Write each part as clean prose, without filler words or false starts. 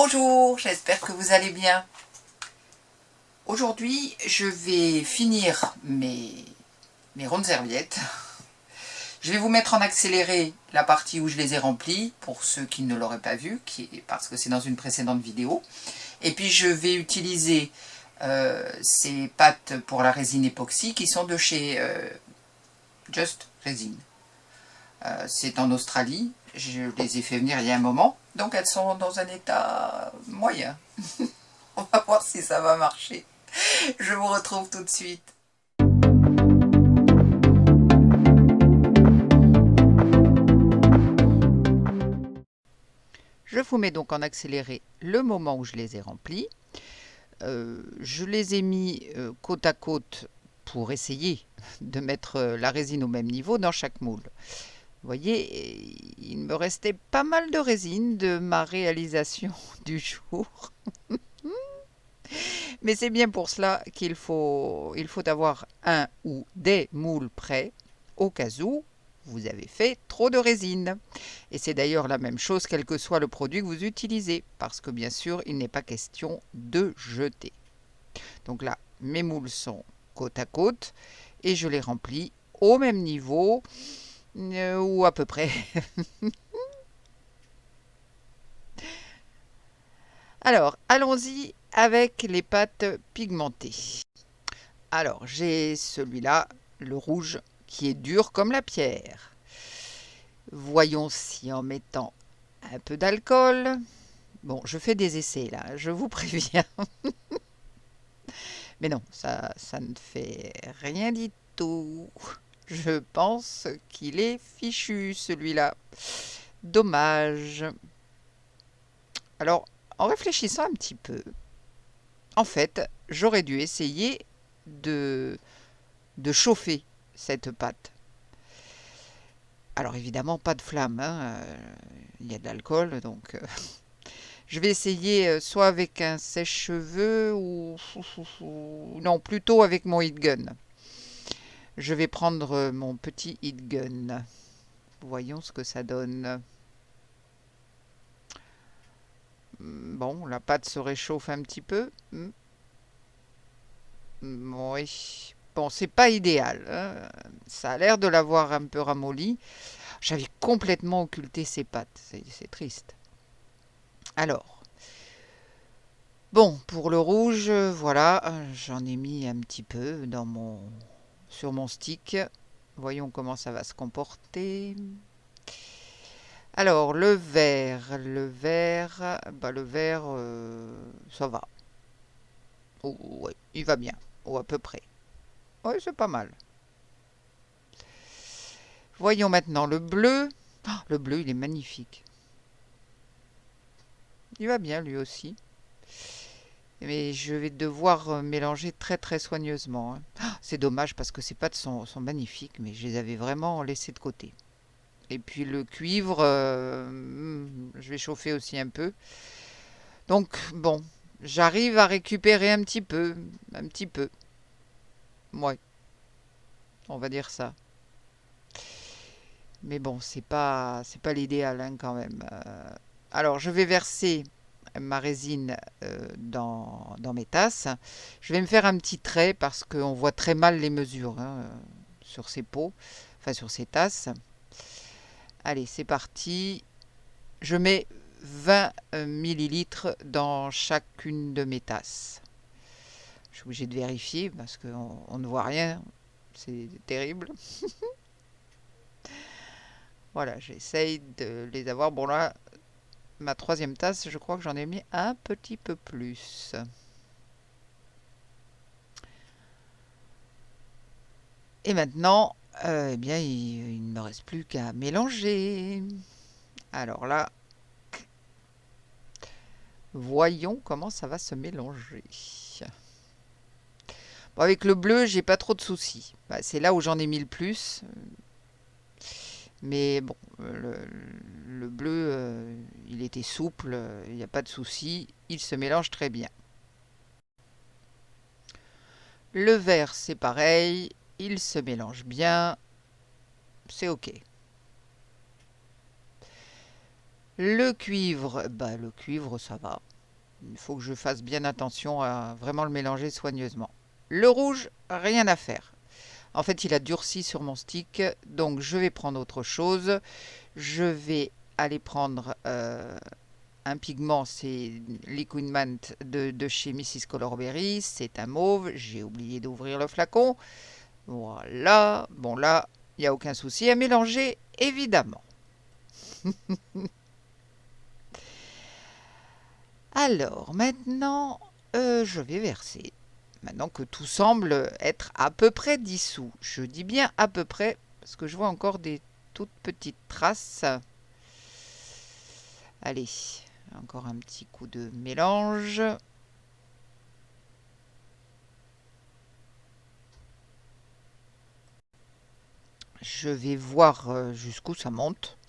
Bonjour, j'espère que vous allez bien. Aujourd'hui, je vais finir mes rondes serviettes. Je vais vous mettre en accéléré la partie où je les ai remplies, pour ceux qui ne l'auraient pas vu, parce que c'est dans une précédente vidéo. Et puis je vais utiliser ces pâtes pour la résine époxy qui sont de chez Just Resin. C'est en Australie, je les ai fait venir il y a un moment, donc elles sont dans un état moyen. On va voir si ça va marcher. Je vous retrouve tout de suite. Je vous mets donc en accéléré le moment où je les ai remplis. Je les ai mis côte à côte pour essayer de mettre la résine au même niveau dans chaque moule. Vous voyez, il me restait pas mal de résine de ma réalisation du jour. Mais c'est bien pour cela qu'il faut avoir un ou des moules prêts au cas où vous avez fait trop de résine. Et c'est d'ailleurs la même chose quel que soit le produit que vous utilisez, parce que bien sûr, il n'est pas question de jeter. Donc là, mes moules sont côte à côte et je les remplis au même niveau, ou à peu près. Alors, allons-y avec les pâtes pigmentées. Alors, j'ai celui-là, le rouge, qui est dur comme la pierre. Voyons si en mettant un peu d'alcool... Bon, je fais des essais là, je vous préviens. Mais non, ça ne fait rien du tout. Je pense qu'il est fichu celui-là. Dommage. Alors, en réfléchissant un petit peu, en fait, j'aurais dû essayer de chauffer cette pâte. Alors évidemment, pas de flamme, hein, il y a de l'alcool, donc je vais essayer soit avec un sèche-cheveux ou non, plutôt avec mon heat gun. Je vais prendre mon petit heat gun. Voyons ce que ça donne. Bon, la pâte se réchauffe un petit peu. Oui. Bon, c'est pas idéal, hein. Ça a l'air de l'avoir un peu ramolli. J'avais complètement occulté ces pâtes. C'est triste. Alors, bon, pour le rouge, voilà, j'en ai mis un petit peu sur mon stick. Voyons comment ça va se comporter. Alors, le vert, ça va. Oh, ouais, il va bien, ou à peu près. Oui, c'est pas mal. Voyons maintenant le bleu. Oh, le bleu, il est magnifique. Il va bien lui aussi. Mais je vais devoir mélanger très très soigneusement, hein. Ah, c'est dommage parce que ces pâtes sont magnifiques, mais je les avais vraiment laissées de côté. Et puis le cuivre, je vais chauffer aussi un peu. Donc bon, j'arrive à récupérer un petit peu, un petit peu. Ouais, on va dire ça. Mais bon, c'est pas l'idéal, hein, quand même. Alors, je vais verser ma résine dans mes tasses. Je vais me faire un petit trait parce qu'on voit très mal les mesures, hein, sur ces pots, enfin sur ces tasses. Allez, c'est parti. Je mets 20 millilitres dans chacune de mes tasses. Je suis obligée de vérifier parce qu'on ne voit rien. C'est terrible. Voilà, j'essaye de les avoir. Bon là, ma troisième tasse, je crois que j'en ai mis un petit peu plus. Et maintenant, eh bien, il ne me reste plus qu'à mélanger. Alors là, voyons comment ça va se mélanger. Bon, avec le bleu, j'ai pas trop de soucis. Bah, c'est là où j'en ai mis le plus. Mais bon, le bleu, il était souple, il n'y a pas de souci. Il se mélange très bien. Le vert, c'est pareil. Il se mélange bien. C'est ok. Le cuivre, bah le cuivre, ça va. Il faut que je fasse bien attention à vraiment le mélanger soigneusement. Le rouge, rien à faire. En fait, il a durci sur mon stick, donc je vais prendre autre chose. Je vais aller prendre un pigment, c'est Liquid Matte de chez Mrs. Colorberry. C'est un mauve. J'ai oublié d'ouvrir le flacon. Voilà. Bon, là, il n'y a aucun souci à mélanger, évidemment. Alors, maintenant, je vais verser. Maintenant que tout semble être à peu près dissous. Je dis bien à peu près, parce que je vois encore des toutes petites traces. Allez, encore un petit coup de mélange. Je vais voir jusqu'où ça monte.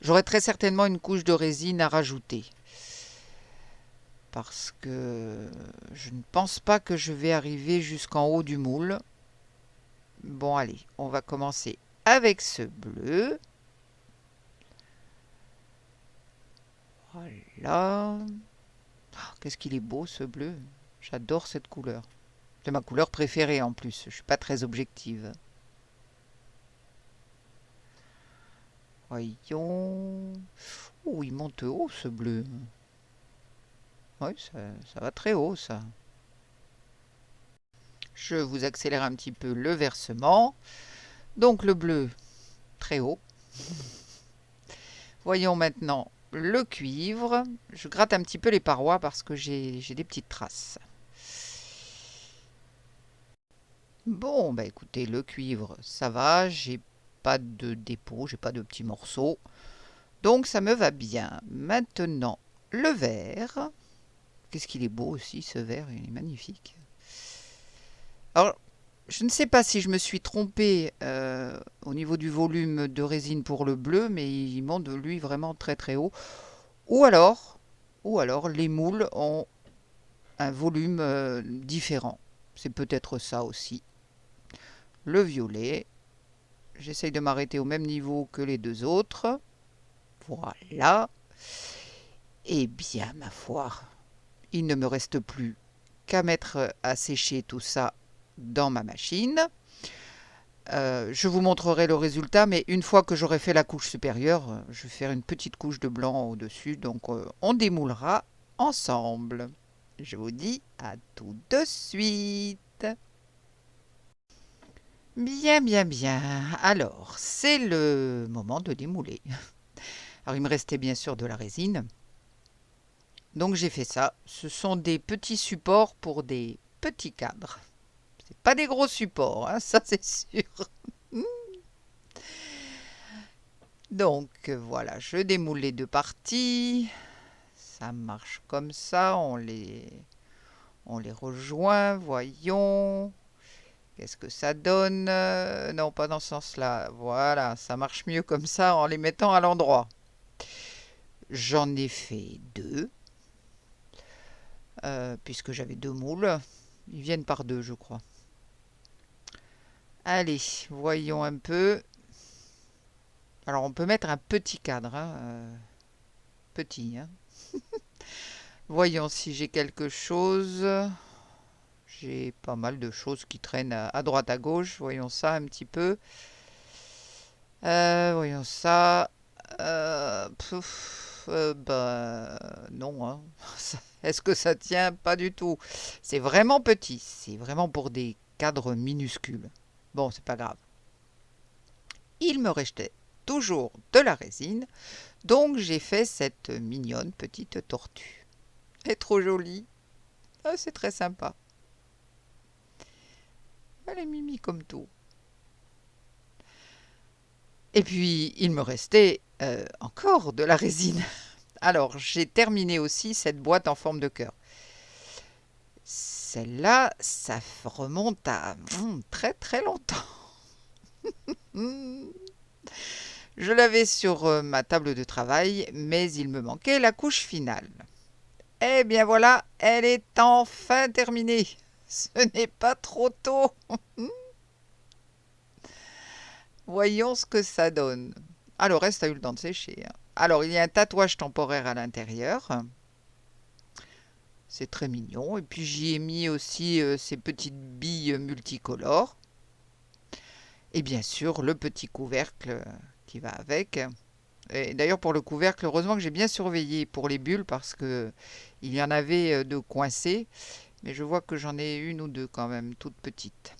J'aurai très certainement une couche de résine à rajouter. Parce que je ne pense pas que je vais arriver jusqu'en haut du moule. Bon, allez, on va commencer avec ce bleu. Voilà. Oh, qu'est-ce qu'il est beau ce bleu. J'adore cette couleur. C'est ma couleur préférée en plus. Je suis pas très objective. Voyons. Oh, il monte haut ce bleu. Oui, ça va très haut ça. Je vous accélère un petit peu le versement. Donc le bleu très haut. Voyons maintenant le cuivre. Je gratte un petit peu les parois parce que j'ai des petites traces. Bon, bah écoutez, le cuivre, ça va. J'ai pas de dépôt, j'ai pas de petits morceaux. Donc ça me va bien. Maintenant, le vert. Qu'est-ce qu'il est beau aussi ce vert, il est magnifique. Alors, je ne sais pas si je me suis trompée au niveau du volume de résine pour le bleu, mais il monte lui vraiment très très haut. Ou alors les moules ont un volume différent. C'est peut-être ça aussi. Le violet, j'essaye de m'arrêter au même niveau que les deux autres. Voilà. Eh bien, ma foi, il ne me reste plus qu'à mettre à sécher tout ça dans ma machine. Je vous montrerai le résultat, mais une fois que j'aurai fait la couche supérieure, je vais faire une petite couche de blanc au-dessus. Donc on démoulera ensemble. Je vous dis à tout de suite. Bien, bien, bien. Alors, c'est le moment de démouler. Alors, il me restait bien sûr de la résine. Donc, j'ai fait ça. Ce sont des petits supports pour des petits cadres. C'est pas des gros supports, hein, ça c'est sûr. Donc, voilà, je démoule les deux parties. Ça marche comme ça. On les rejoint. Voyons. Qu'est-ce que ça donne? Non, pas dans ce sens-là. Voilà, ça marche mieux comme ça en les mettant à l'endroit. J'en ai fait deux, puisque j'avais deux moules. Ils viennent par deux, je crois. Allez, voyons un peu. Alors, on peut mettre un petit cadre, hein, petit, hein. Voyons si j'ai quelque chose. J'ai pas mal de choses qui traînent à droite à gauche. Voyons ça un petit peu. Voyons ça. Ben, non, hein. Est-ce que ça tient? Pas du tout. C'est vraiment petit. C'est vraiment pour des cadres minuscules. Bon, c'est pas grave. Il me restait toujours de la résine. Donc j'ai fait cette mignonne petite tortue. Elle est trop jolie. Ah, c'est très sympa. Elle est mimi comme tout. Et puis, il me restait encore de la résine. Alors, j'ai terminé aussi cette boîte en forme de cœur. Celle-là, ça remonte à très très longtemps. Je l'avais sur ma table de travail, mais il me manquait la couche finale. Eh bien voilà, elle est enfin terminée. Ce n'est pas trop tôt. Voyons ce que ça donne. Ah, le reste a eu le temps de sécher, hein. Alors, il y a un tatouage temporaire à l'intérieur. C'est très mignon. Et puis j'y ai mis aussi ces petites billes multicolores. Et bien sûr, le petit couvercle qui va avec. Et d'ailleurs, pour le couvercle, heureusement que j'ai bien surveillé pour les bulles parce que il y en avait de coincées. Mais je vois que j'en ai une ou deux quand même, toutes petites.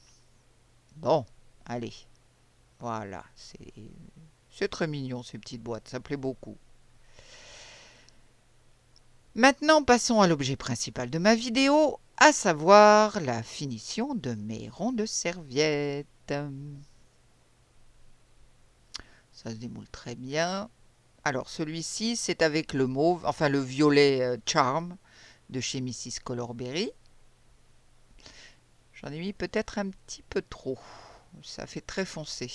Bon, allez. Voilà, c'est très mignon ces petites boîtes, ça plaît beaucoup. Maintenant, passons à l'objet principal de ma vidéo, à savoir la finition de mes ronds de serviettes. Ça se démoule très bien. Alors, celui-ci, c'est avec le mauve, enfin le violet Charm de chez Mrs. Colorberry. J'en ai mis peut-être un petit peu trop. Ça fait très foncé.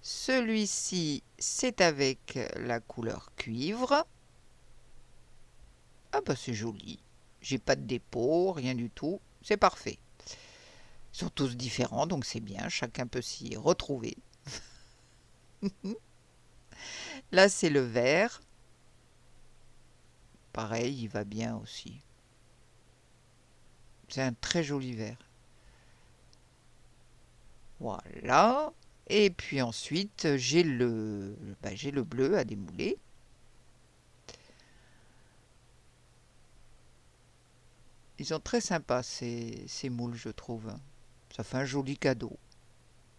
Celui-ci, c'est avec la couleur cuivre. Ah bah c'est joli. J'ai pas de dépôt, rien du tout. C'est parfait. Ils sont tous différents, donc c'est bien. Chacun peut s'y retrouver. Là, c'est le vert. Pareil, il va bien aussi. C'est un très joli vert. Voilà. Et puis ensuite, j'ai le bleu à démouler. Ils sont très sympas, ces moules, je trouve. Ça fait un joli cadeau.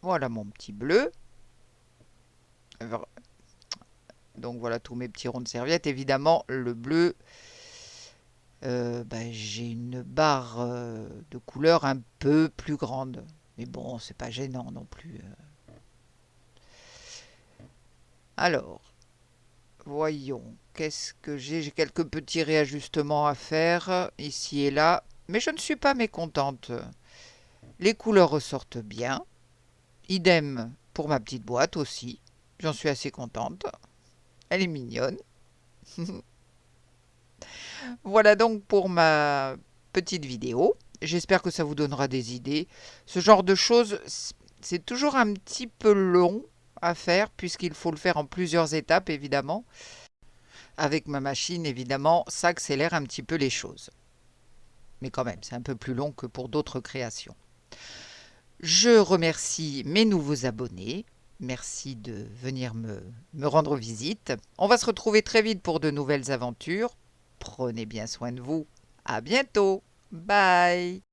Voilà mon petit bleu. Donc voilà tous mes petits ronds de serviette. Évidemment, le bleu, j'ai une barre de couleur un peu plus grande. Mais bon, c'est pas gênant non plus. Alors, voyons, qu'est-ce que j'ai? J'ai quelques petits réajustements à faire ici et là. Mais je ne suis pas mécontente. Les couleurs ressortent bien. Idem pour ma petite boîte aussi. J'en suis assez contente. Elle est mignonne. Voilà donc pour ma petite vidéo. J'espère que ça vous donnera des idées. Ce genre de choses, c'est toujours un petit peu long à faire puisqu'il faut le faire en plusieurs étapes évidemment. Avec ma machine évidemment, ça accélère un petit peu les choses. Mais quand même, c'est un peu plus long que pour d'autres créations. Je remercie mes nouveaux abonnés. Merci de venir me rendre visite. On va se retrouver très vite pour de nouvelles aventures. Prenez bien soin de vous. À bientôt. Bye.